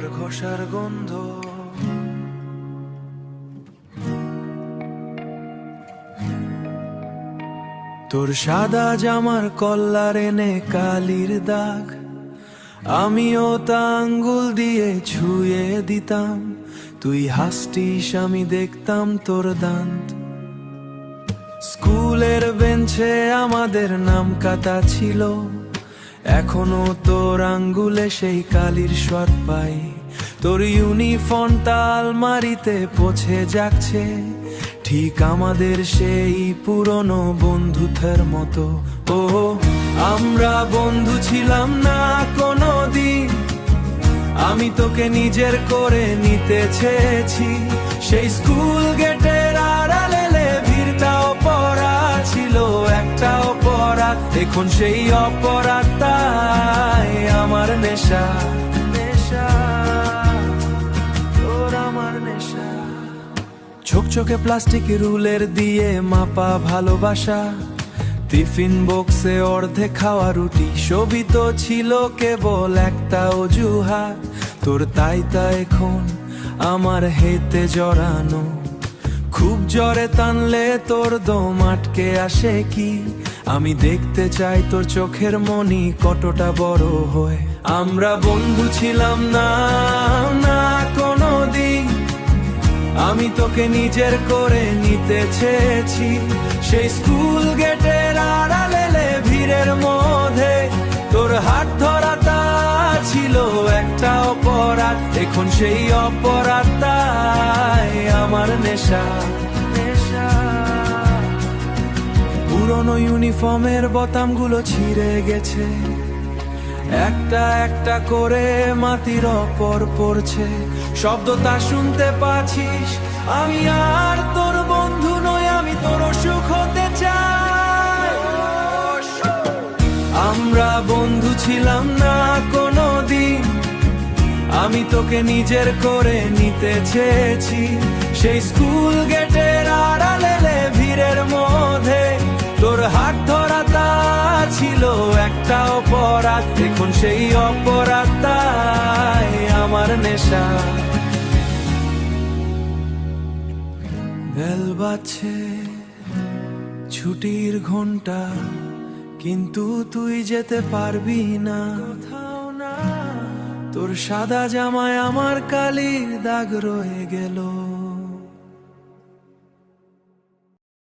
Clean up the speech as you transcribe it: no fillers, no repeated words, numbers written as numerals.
লোহার ঘষার গন্ধ, তোর সাদা জামার কল্লার এনে কালির দাগ, আমিও তা আঙ্গুল দিয়ে ছুঁয়ে দিতাম। তুই হাসতিস, আমি দেখতাম তোর দাঁত। স্কুলের বেঞ্চে আমাদের নাম কাটা ছিল, এখনো তোর আঙ্গুলে সেই কালির স্বর পাই। তোর ইউনিফর্মটা আলমারিতে পচে যাচ্ছে, ঠিক আমাদের সেই পুরনো বন্ধুত্বের মতো। ও আমরা বন্ধু ছিলাম না কোনোদিন, আমি তোকে নিজের করে নিতে চেয়েছি। সেই স্কুল গেটের আড়ালে ভিড়টা অপরাধ ছিল, একটা অপরাধ। এখন সেই অপরাধটাই আমার নেশা, নেশা, তোর আমার নেশা। ছোকছোকে প্লাস্টিক রুলের দিয়ে মাপা ভালোবাসা, টিফিন বক্সে অর্ধেক খাওয়া রুটি, শোভিত ছিল কেবল একটা অজুহাত। তোর তাইতা এখন আমার হেতে জড়ানো, খুব জোরে টানলে তোর দম আটকে আসে কি? আমি দেখতে চাই তোর চোখের মনি কতটা বড় হয়। আমরা বন্ধু ছিলাম না, না কোনোদিন, আমি তোকে নিজের করে নিতে চেয়েছি। সেই স্কুল গেটের আড়ালে ভিড়ের মধ্যে তোর হাত ধরাটা ছিল একটা অপরাধ। এখন সেই অপরাধটাই আমার নেশা, নেশা। পুরনো ইউনিফর্মের বোতামগুলো ছিঁড়ে গেছে, একটা একটা করে মাটির ওপর পড়ছে। শব্দটা শুনতে পাচ্ছিস? আমি আর তোর বন্ধু নই, আমি তোর সুখ হতে চাই। আমরা বন্ধু ছিলাম না কোনোদিন, আমি তোকে নিজের করে নিতে চেয়েছি। সেই স্কুল গেটের আড়ালে ভিড়ের মধ্যে তোর হাত ধরাটা ছিল একটা অপরাধ। এখন সেই অপরাধটাই আমার নেশা। বেল বাজছে ছুটির ঘন্টা, কিন্তু তুই যেতে পারবি না কোথাও না। তোর সাদা জামায় আমার কালির দাগ রয়ে গেল।